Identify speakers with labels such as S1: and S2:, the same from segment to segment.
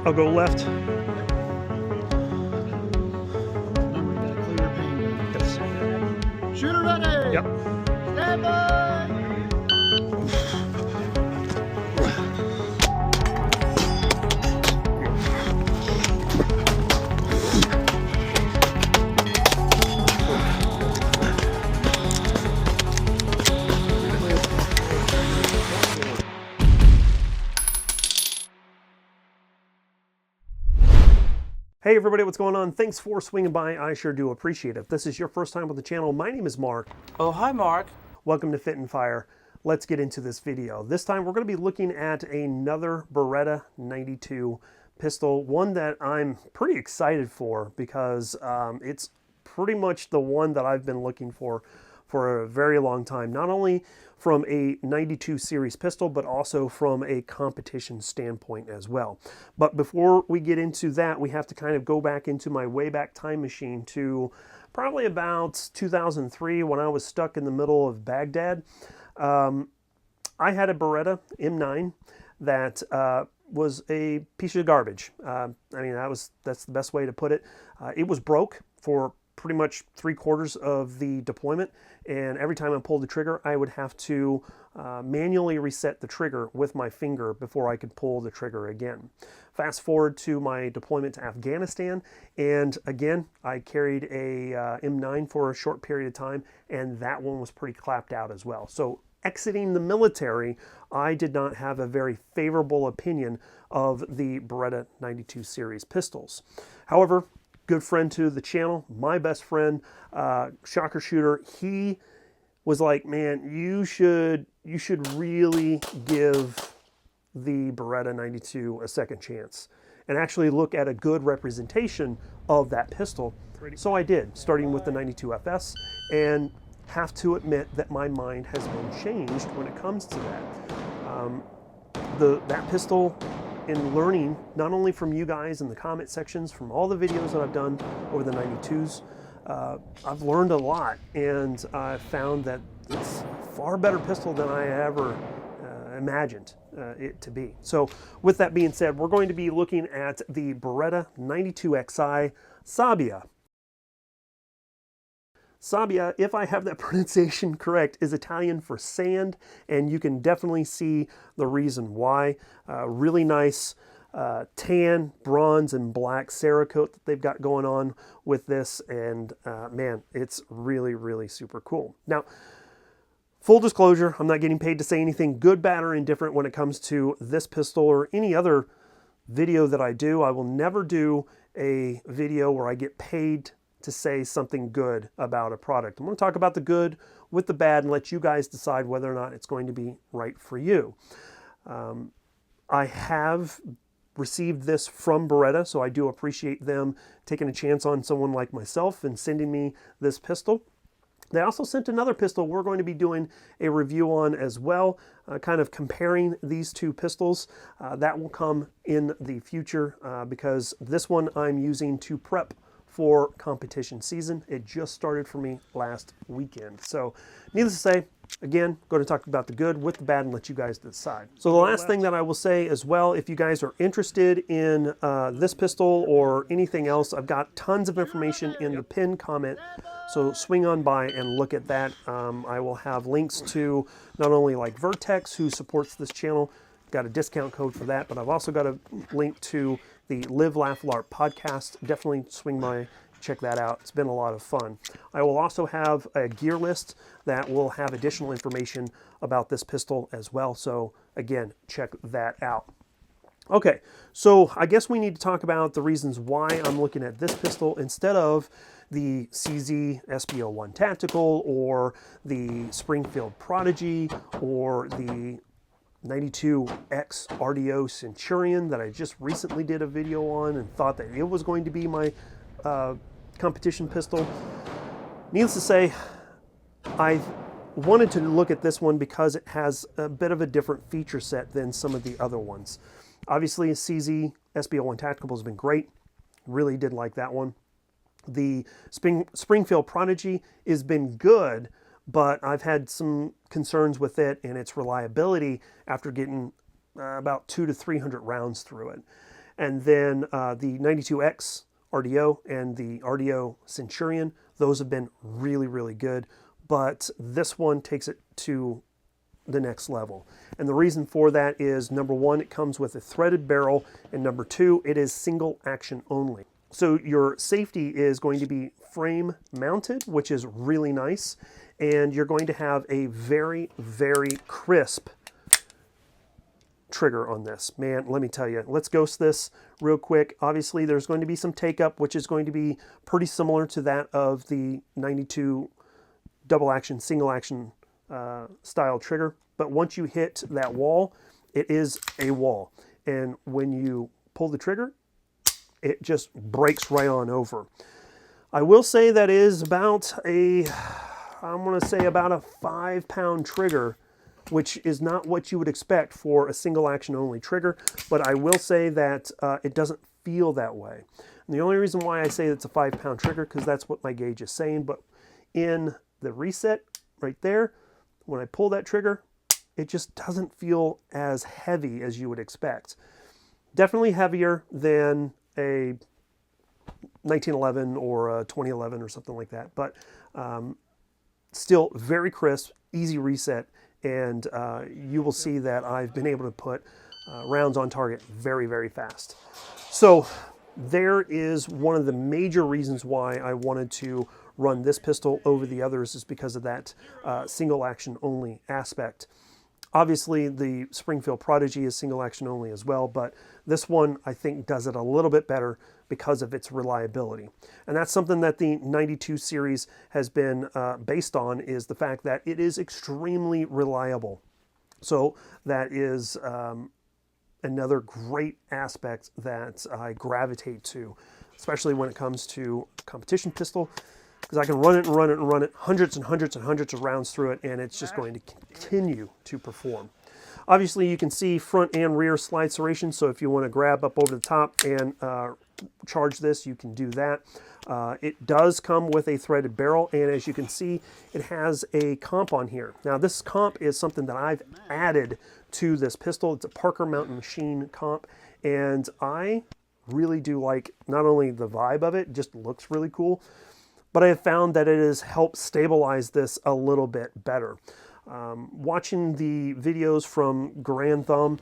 S1: I'll go left.
S2: Remember, you gotta clear your pain.
S1: Yes.
S2: Shooter ready!
S1: Yep.
S2: Stand by!
S1: Hey everybody, what's going on? Thanks for swinging by. I sure do appreciate it. If this is your first time with the channel, my name is Mark.
S3: Oh, hi Mark.
S1: Welcome to Fit and Fire. Let's get into this video. This time we're going to be looking at another Beretta 92 pistol, one that I'm pretty excited for because it's pretty much the one that I've been looking for a very long time. Not only from a 92 series pistol, but also from a competition standpoint as well. But before we get into that, we have to kind of go back into my Wayback Time machine to probably about 2003 when I was stuck in the middle of Baghdad. I had a Beretta M9 that was a piece of garbage. I mean, that's the best way to put it. It was broke for pretty much 3/4 of the deployment, and every time I pulled the trigger I would have to manually reset the trigger with my finger before I could pull the trigger again. Fast forward to my deployment to Afghanistan, and again I carried a M9 for a short period of time, and that one was pretty clapped out as well. So exiting the military, I did not have a very favorable opinion of the Beretta 92 series pistols. However, good friend to the channel, my best friend, shocker shooter, he was like, man, you should really give the Beretta 92 a second chance and actually look at a good representation of that pistol. So I did, starting with the 92FS, and have to admit that my mind has been changed when it comes to that. That pistol, in learning not only from you guys in the comment sections, from all the videos that I've done over the 92s, I've learned a lot, and I found that it's a far better pistol than I ever imagined it to be. So with that being said, we're going to be looking at the Beretta 92XI SABBIA. Sabbia, if I have that pronunciation correct, is Italian for sand, and you can definitely see the reason why. Really nice tan, bronze, and black Cerakote that they've got going on with this, and man, it's really, really super cool. Now, full disclosure, I'm not getting paid to say anything good, bad, or indifferent when it comes to this pistol or any other video that I do. I will never do a video where I get paid to say something good about a product. I'm going to talk about the good with the bad and let you guys decide whether or not it's going to be right for you. I have received this from Beretta, so I do appreciate them taking a chance on someone like myself and sending me this pistol. They also sent another pistol we're going to be doing a review on as well, kind of comparing these two pistols. That will come in the future because this one I'm using to prep for competition season. It just started for me last weekend. So needless to say, again, going to talk about the good with the bad and let you guys decide. So the last thing that I will say as well, if you guys are interested in this pistol or anything else, I've got tons of information in the pinned comment. So swing on by and look at that. I will have links to not only like Vertex, who supports this channel, got a discount code for that, but I've also got a link to the Live, Laugh, Larp podcast. Definitely swing by, check that out. It's been a lot of fun. I will also have a gear list that will have additional information about this pistol as well. So again, check that out. Okay, so I guess we need to talk about the reasons why I'm looking at this pistol instead of the CZ SBO1 Tactical or the Springfield Prodigy or the 92X RDO Centurion that I just recently did a video on and thought that it was going to be my competition pistol. Needless to say, I wanted to look at this one because it has a bit of a different feature set than some of the other ones. Obviously, CZ SBO1 Tactical has been great. Really did like that one. The Springfield Prodigy has been good, but I've had some concerns with it and its reliability after getting about 200 to 300 rounds through it. And then the 92X RDO and the RDO Centurion, those have been really, really good. But this one takes it to the next level. And the reason for that is, number one, it comes with a threaded barrel, and number two, it is single action only. So your safety is going to be frame mounted, which is really nice, and you're going to have a very, very crisp trigger on this. Man, let me tell you, let's ghost this real quick. Obviously, there's going to be some take up, which is going to be pretty similar to that of the 92 double action, single action style trigger. But once you hit that wall, it is a wall. And when you pull the trigger, it just breaks right on over. I will say that is about I'm going to say about a 5-pound trigger, which is not what you would expect for a single action only trigger, but I will say that it doesn't feel that way. And the only reason why I say it's a 5-pound trigger, because that's what my gauge is saying, but in the reset right there, when I pull that trigger, it just doesn't feel as heavy as you would expect. Definitely heavier than a 1911 or a 2011 or something like that, but still very crisp, easy reset, and you will see that I've been able to put rounds on target very, very fast. So there is one of the major reasons why I wanted to run this pistol over the others, is because of that single action only aspect. Obviously, the Springfield Prodigy is single action only as well, but this one I think does it a little bit better because of its reliability. And that's something that the 92 series has been based on, is the fact that it is extremely reliable. So that is another great aspect that I gravitate to, especially when it comes to competition pistol, because I can run it and run it and run it, hundreds and hundreds and hundreds of rounds through it, and it's just going to continue to perform. Obviously, you can see front and rear slide serration, so if you want to grab up over the top and charge this, you can do that. It does come with a threaded barrel, and as you can see, it has a comp on here. Now, this comp is something that I've added to this pistol. It's a Parker Mountain Machine comp, and I really do like not only the vibe of it, it just looks really cool, but I have found that it has helped stabilize this a little bit better. Watching the videos from Grand Thumb,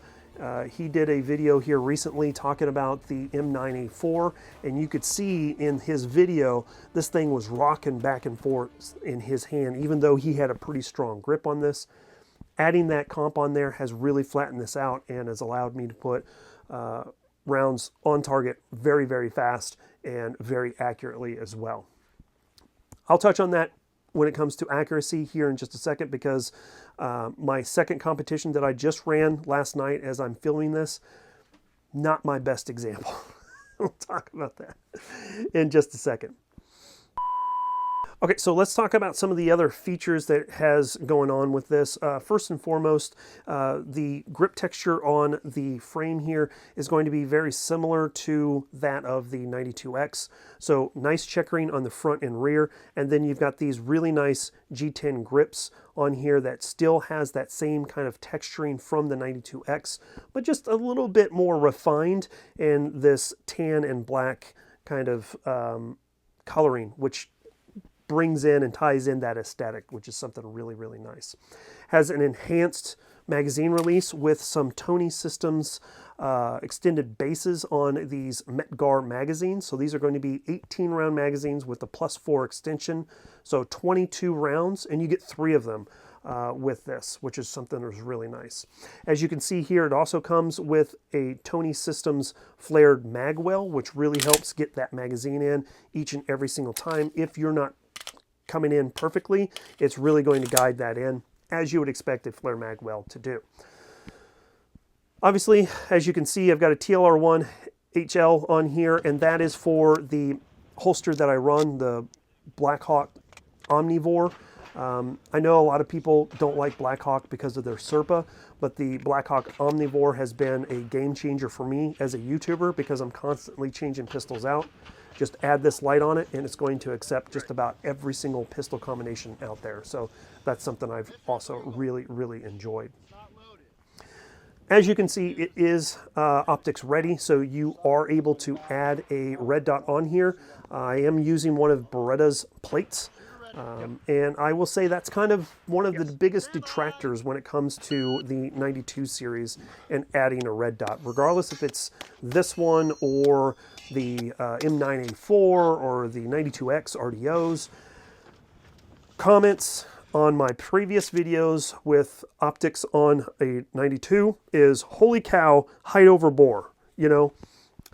S1: he did a video here recently talking about the M9A4, and you could see in his video this thing was rocking back and forth in his hand, even though he had a pretty strong grip on this. Adding that comp on there has really flattened this out and has allowed me to put rounds on target very, very fast and very accurately as well. I'll touch on that when it comes to accuracy here in just a second, because my second competition that I just ran last night as I'm filming this, not my best example. We'll talk about that in just a second. Okay, so let's talk about some of the other features that has going on with this. First and foremost, the grip texture on the frame here is going to be very similar to that of the 92X. So nice checkering on the front and rear, and then you've got these really nice G10 grips on here that still has that same kind of texturing from the 92X, but just a little bit more refined in this tan and black kind of coloring, which brings in and ties in that aesthetic, which is something really, really nice. Has an enhanced magazine release with some Tony Systems extended bases on these Metgar magazines. So these are going to be 18-round magazines with the +4 extension. So 22 rounds, and you get 3 of them with this, which is something that's really nice. As you can see here, it also comes with a Tony Systems flared mag well, which really helps get that magazine in each and every single time. If you're not coming in perfectly, it's really going to guide that in, as you would expect a flare mag well to do. Obviously, as you can see, I've got a TLR1 HL on here, and that is for the holster that I run, the Blackhawk Omnivore. I know a lot of people don't like Blackhawk because of their Serpa, but the Blackhawk Omnivore has been a game changer for me as a YouTuber, because I'm constantly changing pistols out. Just add this light on it and it's going to accept just about every single pistol combination out there. So that's something I've also really, really enjoyed. As you can see, it is optics ready, so you are able to add a red dot on here. I am using one of Beretta's plates, and I will say that's kind of one of the biggest detractors when it comes to the 92 series and adding a red dot, regardless if it's this one or the M9A4 or the 92X RDOs. Comments on my previous videos with optics on a 92 is, holy cow, height over bore, you know,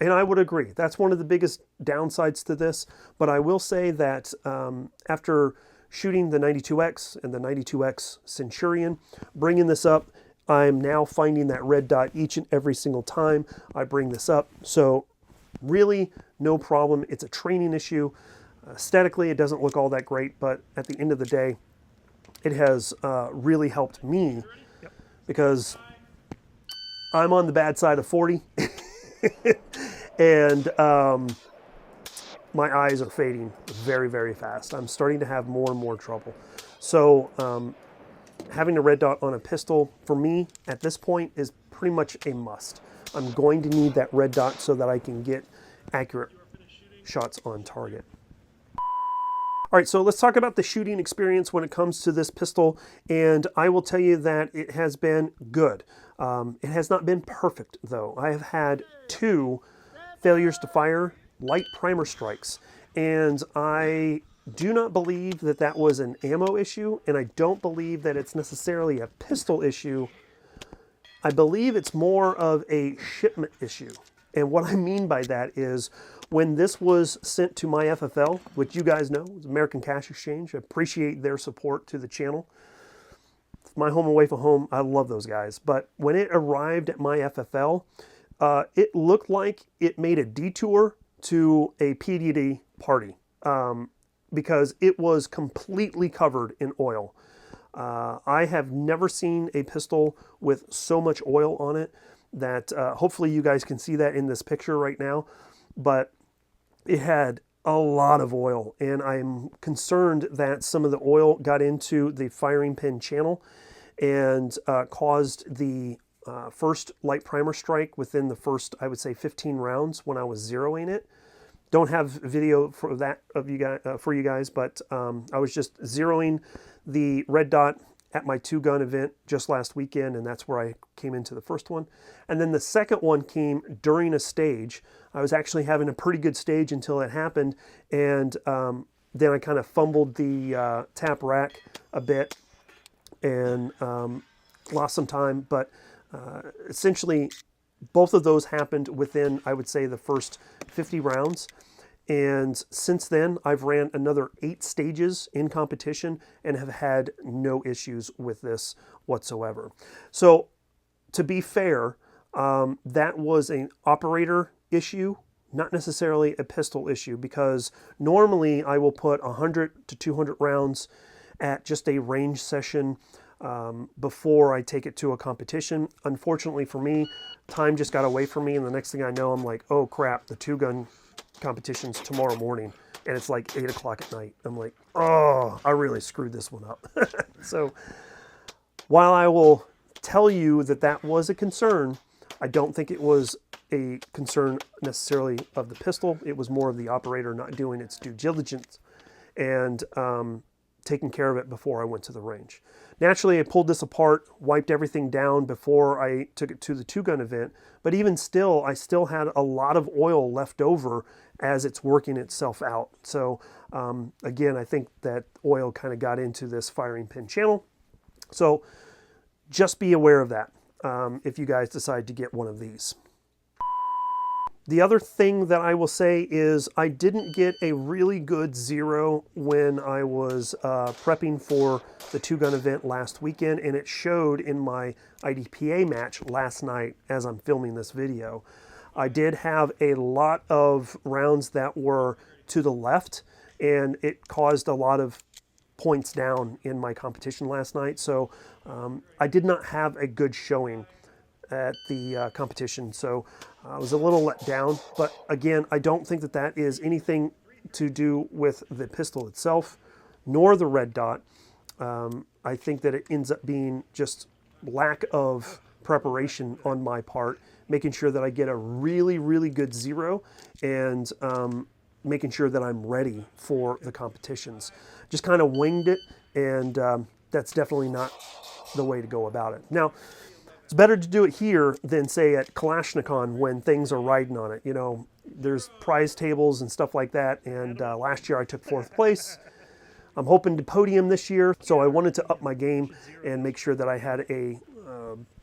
S1: and I would agree. That's one of the biggest downsides to this, but I will say that after shooting the 92X and the 92X Centurion, bringing this up, I'm now finding that red dot each and every single time I bring this up. So really no problem. It's a training issue. Aesthetically, it doesn't look all that great, but at the end of the day, it has really helped me because I'm on the bad side of 40 and my eyes are fading very, very fast. I'm starting to have more and more trouble. So having a red dot on a pistol for me at this point is pretty much a must. I'm going to need that red dot so that I can get accurate shots on target. All right, so let's talk about the shooting experience when it comes to this pistol, and I will tell you that it has been good. It has not been perfect, though. I have had 2 failures to fire light primer strikes, and I do not believe that that was an ammo issue, and I don't believe that it's necessarily a pistol issue. I believe it's more of a shipment issue, and what I mean by that is, when this was sent to my FFL, which you guys know is American Cash Exchange, I appreciate their support to the channel. My home away from home, I love those guys. But when it arrived at my FFL, it looked like it made a detour to a PDD party because it was completely covered in oil. I have never seen a pistol with so much oil on it that hopefully you guys can see that in this picture right now. But it had a lot of oil, and I'm concerned that some of the oil got into the firing pin channel and caused the first light primer strike within the first, I would say, 15 rounds when I was zeroing it. Don't have video for that of you guys, for you guys, but I was just zeroing the red dot at my 2-gun event just last weekend, and that's where I came into the first one. And then the second one came during a stage. I was actually having a pretty good stage until it happened, and then I kind of fumbled the tap rack a bit and lost some time, but essentially both of those happened within, I would say, the first 50 rounds. And since then, I've ran another 8 stages in competition and have had no issues with this whatsoever. So to be fair, that was an operator issue, not necessarily a pistol issue, because normally I will put 100 to 200 rounds at just a range session before I take it to a competition. Unfortunately for me, time just got away from me, and the next thing I know, I'm like, oh crap, the 2-gun competition's tomorrow morning, and it's like 8 o'clock at night. I'm like, oh, I really screwed this one up. So while I will tell you that that was a concern, I don't think it was a concern necessarily of the pistol. It was more of the operator not doing its due diligence and taking care of it before I went to the range. Naturally, I pulled this apart, wiped everything down before I took it to the 2-gun event, but even still, I still had a lot of oil left over as it's working itself out. So again, I think that oil kind of got into this firing pin channel. So just be aware of that if you guys decide to get one of these. The other thing that I will say is I didn't get a really good zero when I was prepping for the 2-gun event last weekend, and it showed in my IDPA match last night as I'm filming this video. I did have a lot of rounds that were to the left, and it caused a lot of points down in my competition last night. So I did not have a good showing at the competition, so I was a little let down. But again, I don't think that that is anything to do with the pistol itself, nor the red dot. I think that it ends up being just lack of preparation on my part, making sure that I get a really, really good zero, and making sure that I'm ready for the competitions. Just kind of winged it, and that's definitely not the way to go about it. Now, it's better to do it here than, say, at Kalashnikon when things are riding on it. You know, there's prize tables and stuff like that, and last year I took 4th place. I'm hoping to podium this year, so I wanted to up my game and make sure that I had a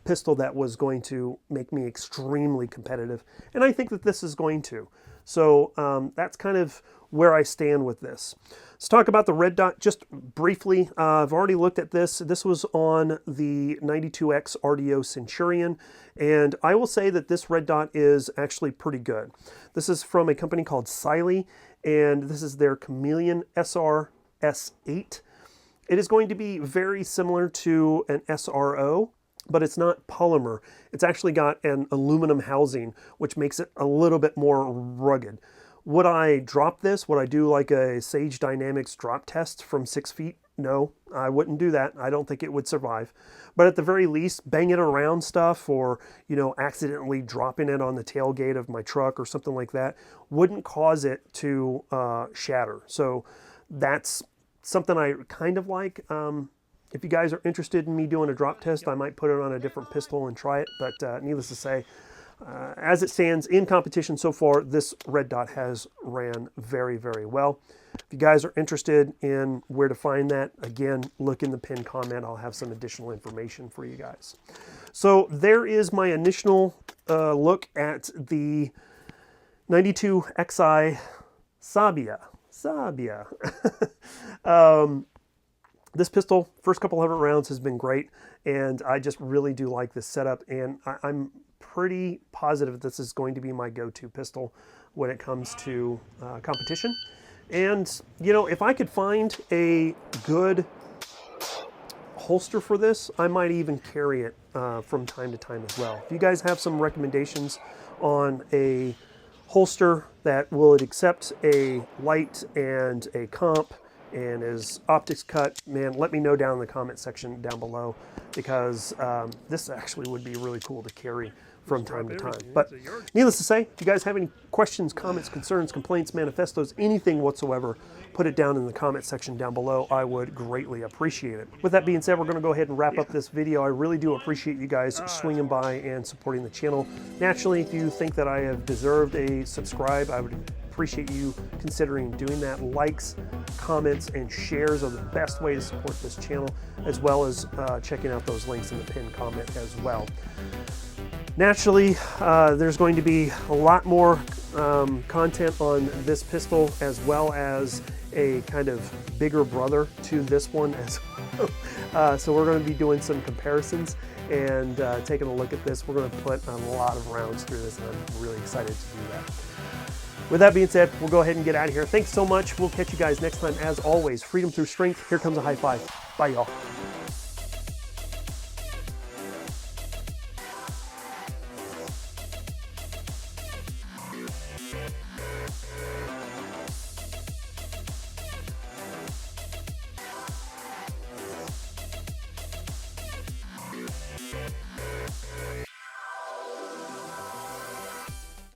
S1: pistol that was going to make me extremely competitive, and I think that this is going to. So that's kind of where I stand with this. Let's talk about the red dot just briefly. I've already looked at this. This was on the 92X RDO Centurion, and I will say that this red dot is actually pretty good. This is from a company called Siley, and this is their Chameleon SR S8. It is going to be very similar to an SRO, but it's not polymer. It's actually got an aluminum housing, which makes it a little bit more rugged. Would I drop this? Would I do like a Sage Dynamics drop test from 6 feet? No, I wouldn't do that. I don't think it would survive. But at the very least, bang it around stuff, or, you know, accidentally dropping it on the tailgate of my truck or something like that wouldn't cause it to shatter. So that's something I kind of like. If you guys are interested in me doing a drop test, I might put it on a different pistol and try it. But needless to say, as it stands in competition so far, this red dot has ran very, very well. If you guys are interested in where to find that, again, look in the pinned comment. I'll have some additional information for you guys. So there is my initial look at the 92XI SAO. This pistol, first couple of rounds has been great, and I just really do like this setup, and I'm pretty positive this is going to be my go-to pistol when it comes to competition. And, you know, if I could find a good holster for this, I might even carry it from time to time as well. If you guys have some recommendations on a holster that will accept a light and a comp and is optics cut, man, let me know down in the comment section down below, because this actually would be really cool to carry from time to time. But needless to say, if you guys have any questions, comments, concerns, complaints, manifestos, anything whatsoever, put it down in the comment section down below. I would greatly appreciate it. With that being said, we're going to go ahead and wrap up this video. I really do appreciate you guys swinging by and supporting the channel. Naturally, if you think that I have deserved a subscribe, I would appreciate you considering doing that. Likes, comments, and shares are the best way to support this channel, as well as checking out those links in the pinned comment as well. Naturally, there's going to be a lot more content on this pistol, as well as a kind of bigger brother to this one as well. So we're going to be doing some comparisons and taking a look at this. We're going to put a lot of rounds through this, and I'm really excited to do that. With that being said, we'll go ahead and get out of here. Thanks so much. We'll catch you guys next time. As always, freedom through strength. Here comes a high five. Bye, y'all.